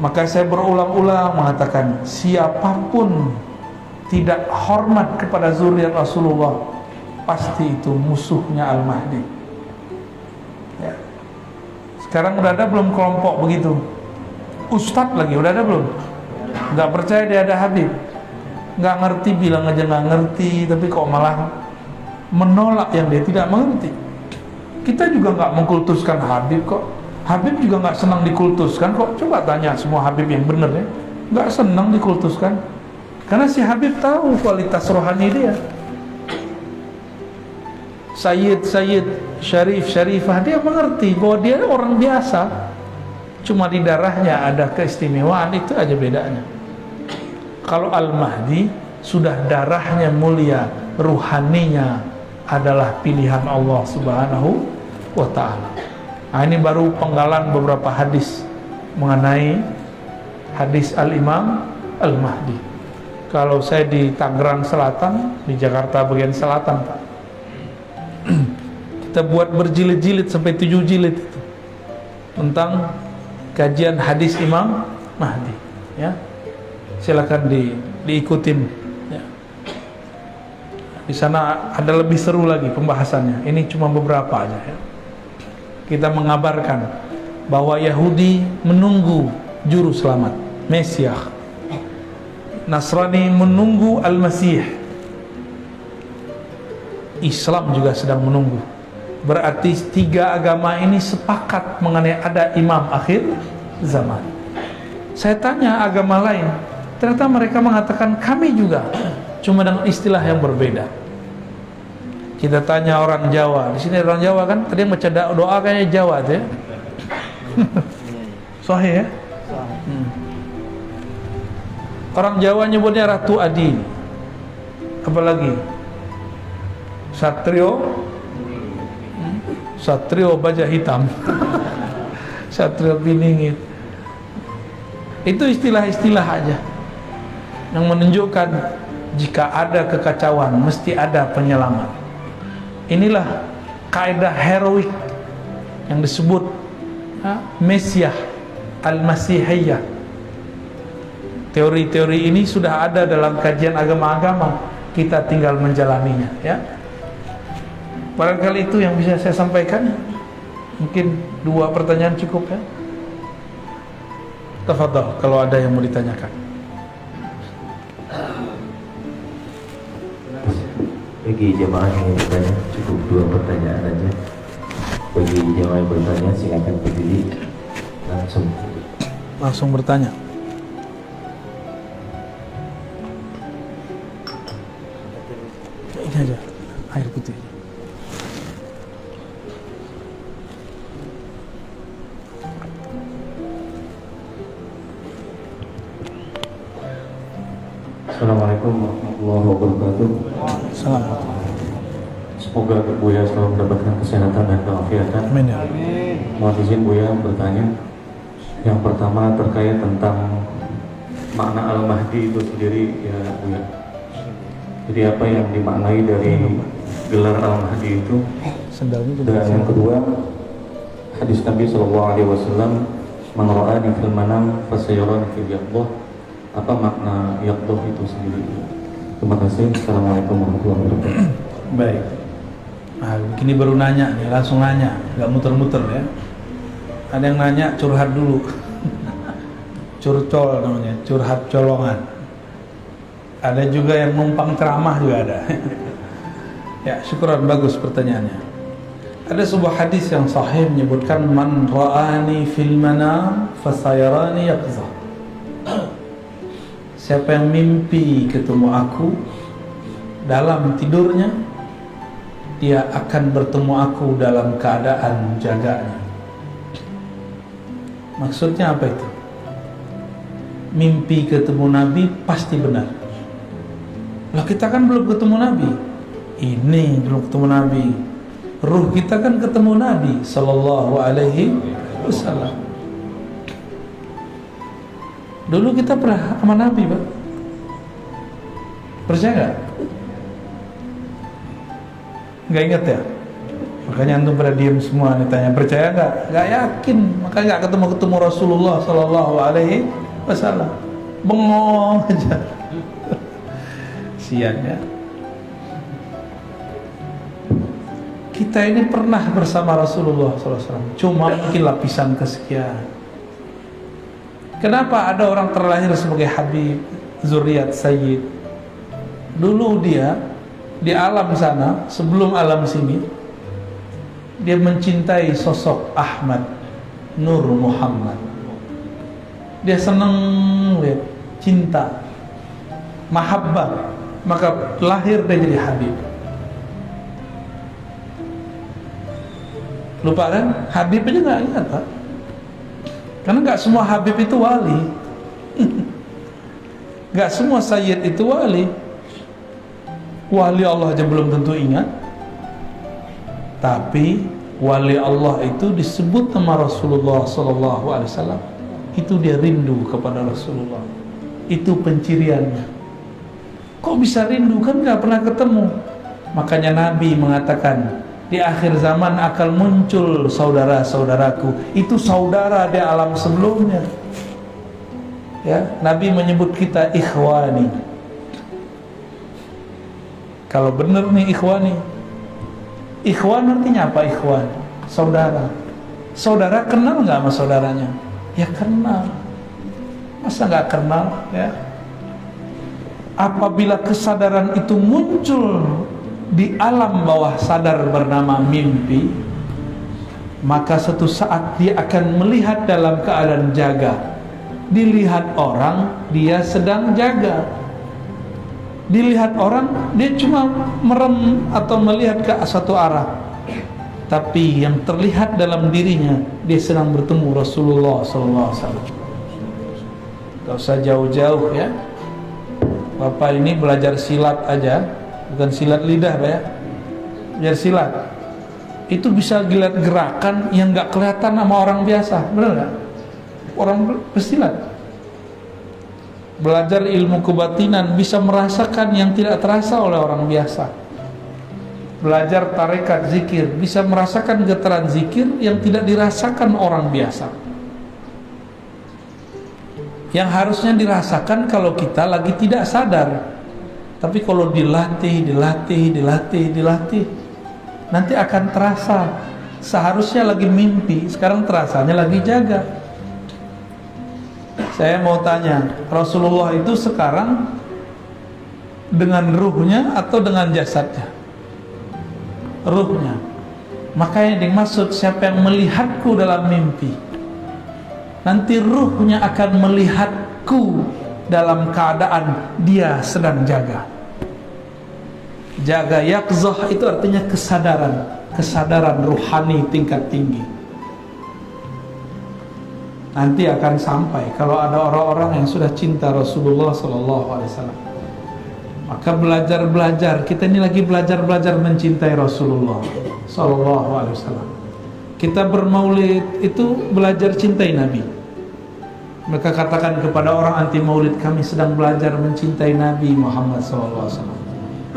Maka saya berulang-ulang mengatakan, siapapun tidak hormat kepada zuriat Rasulullah, pasti itu musuhnya Al-Mahdi ya. Sekarang udah ada belum kelompok begitu? Ustadz lagi, udah ada belum? Nggak percaya dia ada Habib, nggak ngerti, bilang aja nggak ngerti, tapi kok malah menolak yang dia tidak mengerti. Kita juga nggak mengkultuskan Habib kok. Habib juga nggak senang dikultuskan kok. Coba tanya semua Habib yang benar ya, nggak senang dikultuskan. Karena si Habib tahu kualitas rohani dia. Sayyid, Syarif, Syarifah, dia mengerti bahwa dia orang biasa, cuma di darahnya ada keistimewaan, itu aja bedanya. Kalau Al-Mahdi sudah darahnya mulia, ruhaninya adalah pilihan Allah Subhanahu wa ta'ala. Nah, ini baru penggalan beberapa hadis mengenai hadis Al-Imam Al-Mahdi. Kalau saya di Tangerang Selatan, di Jakarta bagian selatan, Pak, kita buat berjilid-jilid sampai 7 jilid itu tentang kajian hadis Imam Mahdi, ya. Silakan diikutin, ya. Di sana ada lebih seru lagi pembahasannya. Ini cuma beberapa aja, ya. Kita mengabarkan bahwa Yahudi menunggu juru selamat, Mesias. Nasrani menunggu Al-Masih. Islam juga sedang menunggu. Berarti 3 agama ini sepakat mengenai ada imam akhir zaman. Saya tanya agama lain, ternyata mereka mengatakan kami juga, cuma dengan istilah yang berbeda. Kita tanya orang Jawa, di sini orang Jawa kan, tadi yang baca doa kayaknya Jawa tuh ya. Sahih ya? Orang Jawa nyebutnya Ratu Adi. Apalagi Satrio baja hitam. Satrio biningit. Itu istilah-istilah aja yang menunjukkan jika ada kekacauan mesti ada penyelamat. Inilah kaidah heroik yang disebut Mesiah Al-Masihiyah. Teori-teori ini sudah ada dalam kajian agama-agama, kita tinggal menjalaninya, ya. Barangkali itu yang bisa saya sampaikan. Mungkin 2 pertanyaan cukup, ya. Tafadhal kalau ada yang mau ditanyakan. Bagi jemaah yang bertanya, cukup 2 pertanyaan aja. Bagi jemaah yang bertanya, silakan berdiri langsung bertanya. Ini aja, air putih. Assalamualaikum warahmatullahi wabarakatuh. Assalamualaikum. Semoga Buya selalu mendapatkan kesehatan dan keafiatan. Amin ya. Mohon izin Buya bertanya. Yang pertama terkait tentang makna Al-Mahdi itu sendiri, ya Buya. Jadi apa yang dimaknai dari gelar Al-Mahdi itu? Dan yang kedua, hadis Nabi SAW, "Man ra'ani fil manam fasayarani fil yaqdah." Apa makna yaqdah itu sendiri? Terima kasih. Assalamualaikum warahmatullahi wabarakatuh. Baik. Nah, begini baru nanya nih, langsung nanya, nggak muter-muter ya. Ada yang nanya curhat dulu. Curcol namanya, curhat colongan. Ada juga yang numpang ceramah juga ada. Ya, syukuran, bagus pertanyaannya. Ada sebuah hadis yang sahih menyebutkan man ra'ani fil manam fasayarani yaqzah. Siapa yang mimpi ketemu aku dalam tidurnya, dia akan bertemu aku dalam keadaan jaganya. Maksudnya apa itu? Mimpi ketemu Nabi pasti benar. Lah kita kan belum ketemu Nabi. Ini belum ketemu Nabi. Ruh kita kan ketemu Nabi sallallahu alaihi wasallam. Dulu kita pernah sama Nabi, Pak. Percaya nggak? Nggak ingat ya? Makanya antum pada diem semua nih, tanya percaya nggak? Nggak yakin, makanya nggak ketemu Rasulullah sallallahu alaihi wasallam. Bengong aja. Sian ya. Kita ini pernah bersama Rasulullah SAW, cuma mungkin lapisan kesekian. Kenapa ada orang terlahir sebagai Habib, zuriat Sayyid? Dulu dia di alam sana, sebelum alam sini, dia mencintai sosok Ahmad Nur Muhammad. Dia senang lihat, cinta. mahabbah, maka lahir dia jadi Habib. Lupa kan? Habib aja nggak ingat, Pak. Karena nggak semua Habib itu wali. Nggak semua Sayyid itu wali. Wali Allah aja belum tentu ingat. Tapi wali Allah itu disebut nama Rasulullah SAW. Itu dia rindu kepada Rasulullah. Itu penciriannya. Kok bisa rindu? Kan nggak pernah ketemu. Makanya Nabi mengatakan, di akhir zaman akan muncul saudara-saudaraku. Itu saudara di alam sebelumnya. Ya, Nabi menyebut kita ikhwani. Kalau benar nih ikhwani. Ikhwan artinya apa ikhwan? Saudara. Saudara kenal nggak sama saudaranya? Ya kenal. Masa nggak kenal? Ya. Apabila kesadaran itu muncul di alam bawah sadar bernama mimpi, maka suatu saat dia akan melihat dalam keadaan jaga. Dilihat orang, dia sedang jaga. Dilihat orang, dia cuma merem atau melihat ke satu arah. Tapi yang terlihat dalam dirinya, dia sedang bertemu Rasulullah SAW. Gak usah jauh-jauh ya. Bapak ini belajar silat aja, bukan silat lidah Pak ya. Belajar silat. Itu bisa lihat gerakan yang gak kelihatan sama orang biasa, benar gak? Orang bersilat. Belajar ilmu kebatinan bisa merasakan yang tidak terasa oleh orang biasa. Belajar tarekat zikir bisa merasakan getaran zikir yang tidak dirasakan orang biasa. Yang harusnya dirasakan kalau kita lagi tidak sadar. Tapi kalau dilatih, nanti akan terasa. Seharusnya lagi mimpi, sekarang terasanya lagi jaga. Saya mau tanya, Rasulullah itu sekarang dengan ruhnya atau dengan jasadnya? Ruhnya. Makanya dimaksud siapa yang melihatku dalam mimpi, nanti ruhnya akan melihatku dalam keadaan dia sedang jaga. Jaga yaqzah itu artinya kesadaran ruhani tingkat tinggi. Nanti akan sampai kalau ada orang-orang yang sudah cinta Rasulullah SAW. Maka belajar, kita ini lagi belajar mencintai Rasulullah SAW. Kita bermaulid itu belajar cintai Nabi. Mereka katakan kepada orang anti maulid, kami sedang belajar mencintai Nabi Muhammad SAW.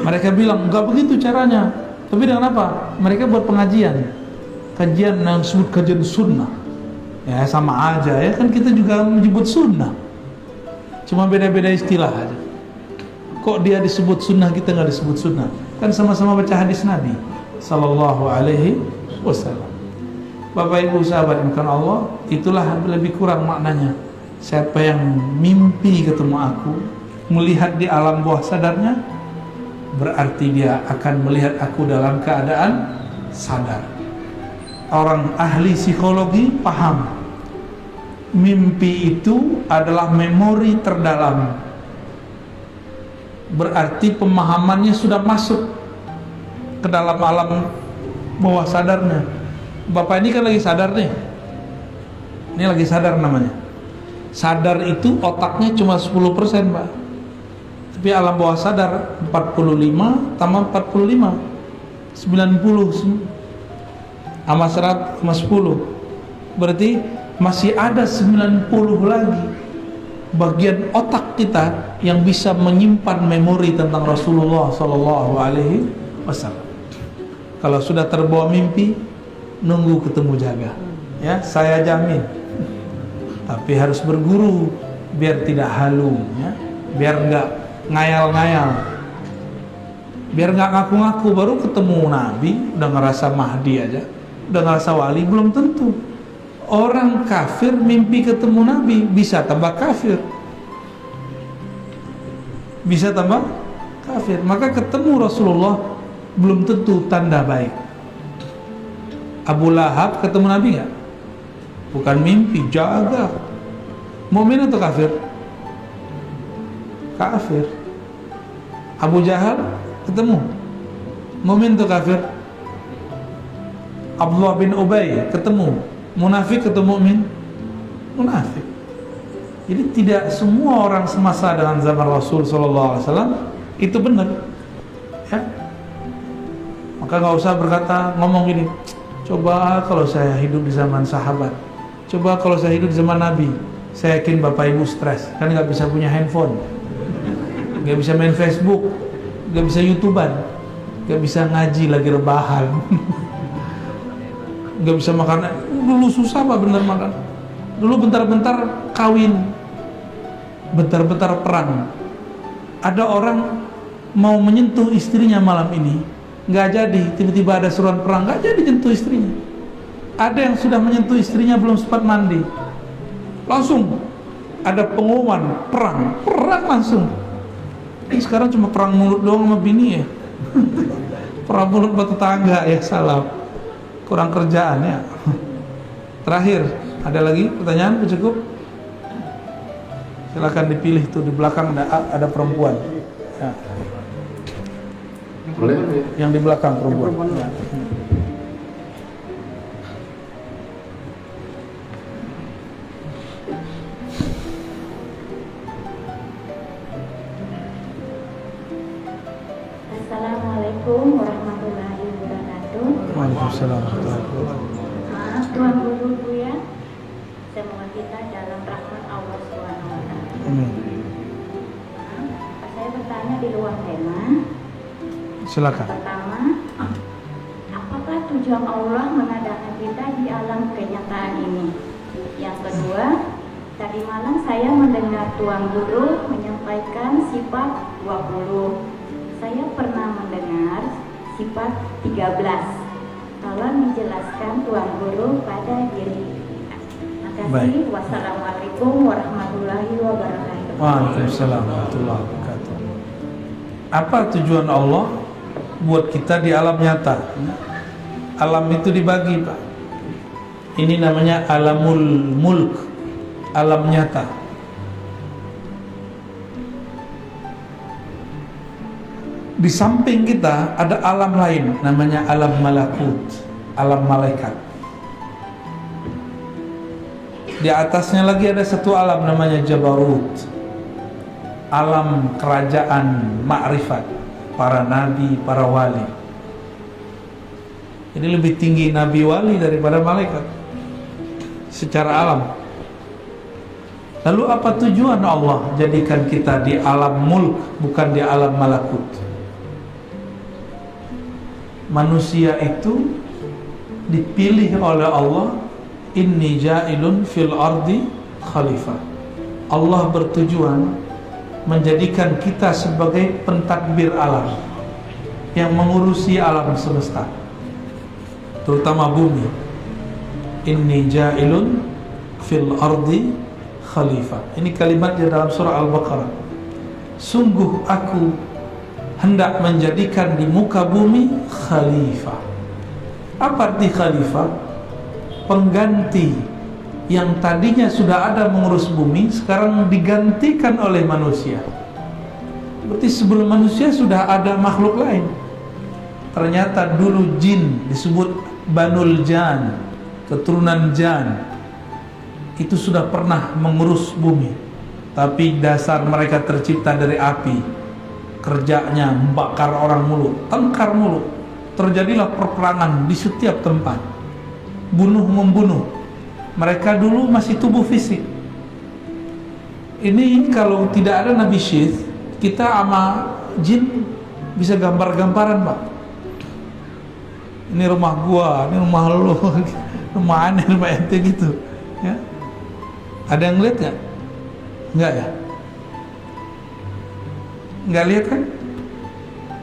Mereka bilang, enggak begitu caranya. Tapi dengan apa? Mereka buat pengajian. Kajian yang disebut kajian sunnah. Ya sama aja ya, kan kita juga menyebut sunnah. Cuma beda-beda istilah aja. Kok dia disebut sunnah, kita nggak disebut sunnah? Kan sama-sama baca hadis Nabi Sallallahu Alaihi Wasallam. Bapak Ibu sahabat yang Allah, itulah lebih kurang maknanya. Siapa yang mimpi ketemu aku, melihat di alam bawah sadarnya, berarti dia akan melihat aku dalam keadaan sadar. Orang ahli psikologi paham, mimpi itu adalah memori terdalam. Berarti pemahamannya sudah masuk ke dalam alam bawah sadarnya. Bapak ini kan lagi sadar nih. Ini lagi sadar namanya. Sadar itu otaknya cuma 10%, Pak. Tapi alam bawah sadar 45 tambah 45 90 sama 100 sama 10. Berarti masih ada 90 lagi bagian otak kita yang bisa menyimpan memori tentang Rasulullah Sallallahu Alaihi Wasallam. Kalau sudah terbawa mimpi, nunggu ketemu jaga. Ya, saya jamin. Tapi harus berguru biar tidak halu, ya. Biar nggak ngayal-ngayal. Biar nggak ngaku-ngaku baru ketemu Nabi udah ngerasa Mahdi aja, udah ngerasa wali, belum tentu. Orang kafir mimpi ketemu Nabi bisa tambah kafir, bisa tambah kafir. Maka ketemu Rasulullah belum tentu tanda baik. Abu Lahab ketemu Nabi nggak? Bukan mimpi, jaga. Mukmin atau kafir? Kafir. Abu Jahal ketemu, mukmin atau kafir? Abdullah bin Ubay ketemu, munafik atau mukmin? Munafik. Jadi tidak semua orang semasa dengan zaman Rasul SAW itu benar, ya. Maka nggak usah ngomong gini, coba kalau saya hidup di zaman sahabat, coba kalau saya hidup di zaman Nabi, saya yakin bapak ibu stres, kan nggak bisa punya handphone, nggak bisa main Facebook, nggak bisa YouTubean, nggak bisa ngaji lagi rebahan, nggak bisa makan. Dulu susah pak bener makan. Dulu bentar-bentar kawin, bentar-bentar perang. Ada orang mau menyentuh istrinya malam ini, nggak jadi. Tiba-tiba ada seruan perang, nggak jadi jentuh istrinya. Ada yang sudah menyentuh istrinya belum sempat mandi, langsung ada pengumuman perang langsung. Ini sekarang cuma perang mulut doang sama bini ya. Perang mulut sama tetangga ya, salah. Kurang kerjaan ya. Terakhir, ada lagi pertanyaan? Cukup? Silakan dipilih tuh di belakang ada perempuan. Ya. Boleh? Yang di belakang perempuan. Ya. Assalamualaikum warahmatullahi wabarakatuh. Waalaikumsalam warahmatullahi wabarakatuh. Maaf Tuan Guru Buya, semoga kita dalam rahmat Allah SWT. Amin. Saya bertanya di luar tema. Silakan. Pertama, apakah tujuan Allah mengadakan kita di alam kenyataan ini? Yang kedua, tadi malam saya mendengar Tuan Guru menyampaikan sifat 20. Saya pernah mendengar sifat 13. Tolong dijelaskan Tuan Guru pada diri. Terima kasih. Baik. Wassalamualaikum warahmatullahi wabarakatuh. Waalaikumsalam warahmatullahi wabarakatuh. Apa tujuan Allah buat kita di alam nyata? Alam itu dibagi, Pak. Ini namanya alamul mulk, alam nyata. Di samping kita ada alam lain, namanya alam malakut, alam malaikat. Di atasnya lagi ada satu alam namanya Jabarut, alam kerajaan makrifat, para nabi, para wali. Jadi lebih tinggi nabi wali daripada malaikat secara alam. Lalu apa tujuan Allah jadikan kita di alam mulk, bukan di alam malakut? Manusia itu dipilih oleh Allah, inni ja'ilun fil ardi khalifah. Allah bertujuan menjadikan kita sebagai pentadbir alam, yang mengurusi alam semesta, terutama bumi. Inni ja'ilun fil ardi khalifah. Ini kalimatnya dalam surah Al-Baqarah. Sungguh aku hendak menjadikan di muka bumi khalifah. Apa arti khalifah? Pengganti yang tadinya sudah ada mengurus bumi, sekarang digantikan oleh manusia. Berarti sebelum manusia sudah ada makhluk lain. Ternyata dulu jin disebut Banul Jan, keturunan Jan, itu sudah pernah mengurus bumi. Tapi dasar mereka tercipta dari api, kerjanya membakar orang mulu, tengkar mulu. Terjadilah perperangan di setiap tempat, bunuh-membunuh. Mereka dulu masih tubuh fisik. Ini kalau tidak ada Nabi Syith, kita sama jin bisa gambar-gambaran, Pak. Ini rumah gua, ini rumah lu, rumah aneh, rumah ente gitu, ya. Ada yang lihat nggak? Nggak ya? Nggak lihat kan?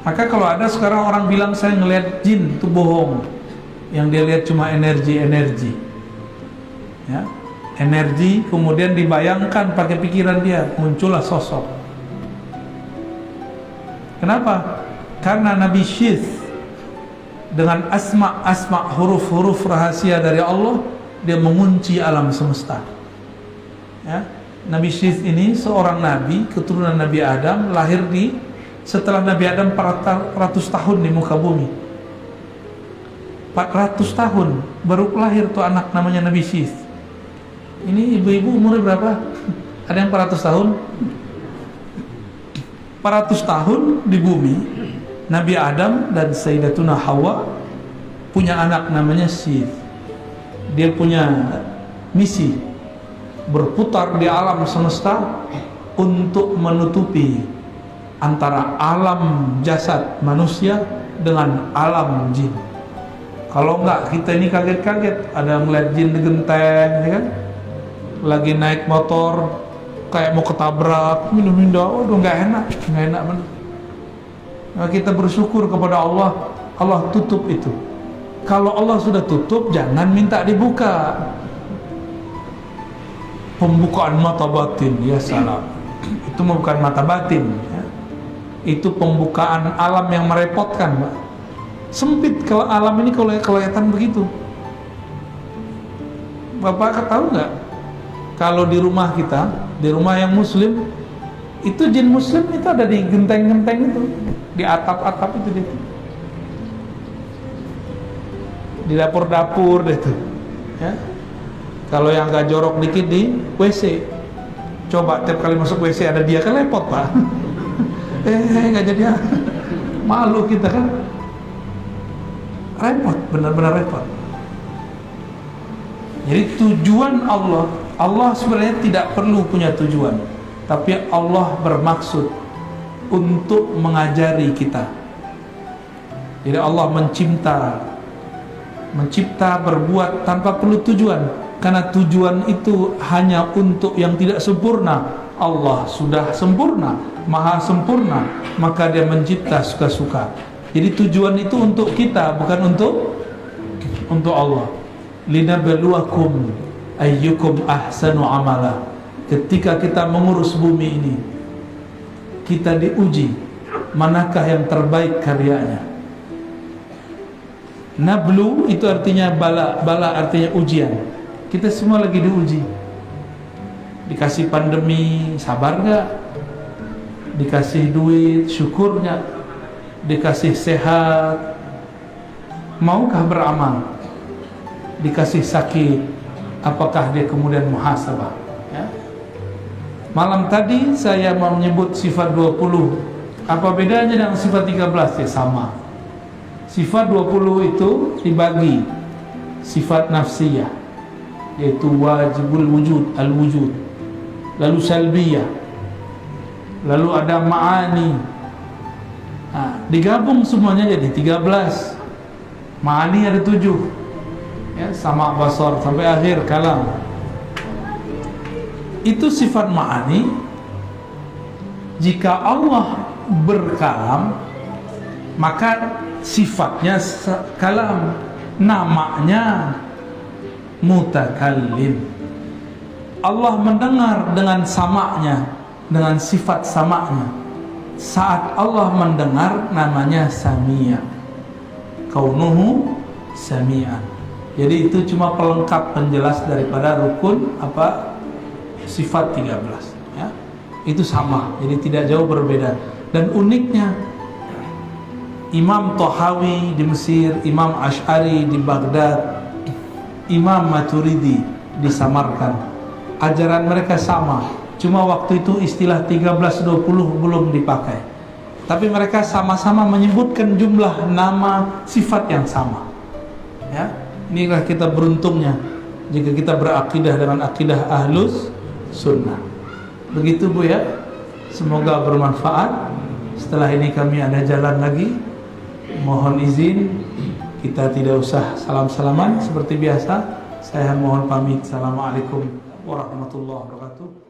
Maka kalau ada sekarang orang bilang saya ngelihat jin, itu bohong. Yang dia lihat cuma energi, ya, energi. Kemudian dibayangkan pakai pikiran dia, muncullah sosok. Kenapa? Karena Nabi Syith dengan asma huruf-huruf rahasia dari Allah, dia mengunci alam semesta, ya. Nabi Syith ini seorang nabi, keturunan Nabi Adam, lahir di setelah Nabi Adam 400 tahun di muka bumi. 400 tahun baru lahir tuh anak namanya Nabi Syith. Ini ibu-ibu umurnya berapa? Ada yang 400 tahun? 400 tahun di bumi, Nabi Adam dan Sayyidatuna Hawa punya anak namanya Syith. Dia punya misi berputar di alam semesta untuk menutupi antara alam jasad manusia dengan alam jin. Kalau enggak, kita ini kaget-kaget ada melihat jin di genteng, ya kan? Lagi naik motor kayak mau ketabrak, minum-minum, udah nggak enak benar. Nah, kita bersyukur kepada Allah, Allah tutup itu. Kalau Allah sudah tutup, jangan minta dibuka. Pembukaan mata batin, ya salam. Itu bukan mata batin, ya. Itu pembukaan alam yang merepotkan, Pak. Sempit kalau alam ini kalau kelihatan begitu. Bapak tahu nggak? Kalau di rumah kita, di rumah yang muslim, itu jin muslim itu ada di genteng-genteng itu, di atap-atap itu, di dapur-dapur deh tuh, ya. Kalau yang agak jorok dikit di WC, coba tiap kali masuk WC ada dia, kan repot, Pak. Nggak jadi, malu kita kan, repot, benar-benar repot. Jadi tujuan Allah sebenarnya tidak perlu punya tujuan, tapi Allah bermaksud untuk mengajari kita. Jadi Allah mencipta berbuat tanpa perlu tujuan, karena tujuan itu hanya untuk yang tidak sempurna. Allah sudah sempurna, maha sempurna, maka dia mencipta suka-suka. Jadi tujuan itu untuk kita, bukan untuk Allah. Linabluwakum ayyukum ahsanu amala. Ketika kita mengurus bumi ini, kita diuji manakah yang terbaik karyanya. Nablu itu artinya bala, bala artinya ujian. Kita semua lagi diuji. Dikasih pandemi, sabar gak? Dikasih duit, syukur gak? Dikasih sehat, maukah beramal? Dikasih sakit, apakah dia kemudian muhasabah, ya? Malam tadi saya mau menyebut sifat 20. Apa bedanya dengan sifat 13? Ya sama. Sifat 20 itu dibagi sifat nafsiyah, yaitu wajibul wujud, al-wujud, lalu salbiyah, lalu ada ma'ani. Nah, digabung semuanya jadi 13. Ma'ani ada 7, ya, sama basar sampai akhir kalam. Itu sifat ma'ani. Jika Allah berkalam, maka sifatnya kalam, namanya mutakallim. Allah mendengar dengan samanya, dengan sifat samanya. Saat Allah mendengar, namanya samia, kaunuhu sami'an. Jadi itu cuma pelengkap penjelas daripada rukun apa sifat 13, ya. Itu sama, jadi tidak jauh berbeda. Dan uniknya, Imam Tahawi di Mesir, Imam Ash'ari di Baghdad, Imam Maturidi di Samarkand, ajaran mereka sama. Cuma waktu itu istilah 13-20 belum dipakai, tapi mereka sama-sama menyebutkan jumlah nama sifat yang sama, ya. Inilah kita beruntungnya jika kita berakidah dengan akidah ahlus sunnah. Begitu Bu ya. Semoga bermanfaat. Setelah ini kami ada jalan lagi. Mohon izin, kita tidak usah salam-salaman seperti biasa. Saya mohon pamit. Assalamualaikum warahmatullahi wabarakatuh.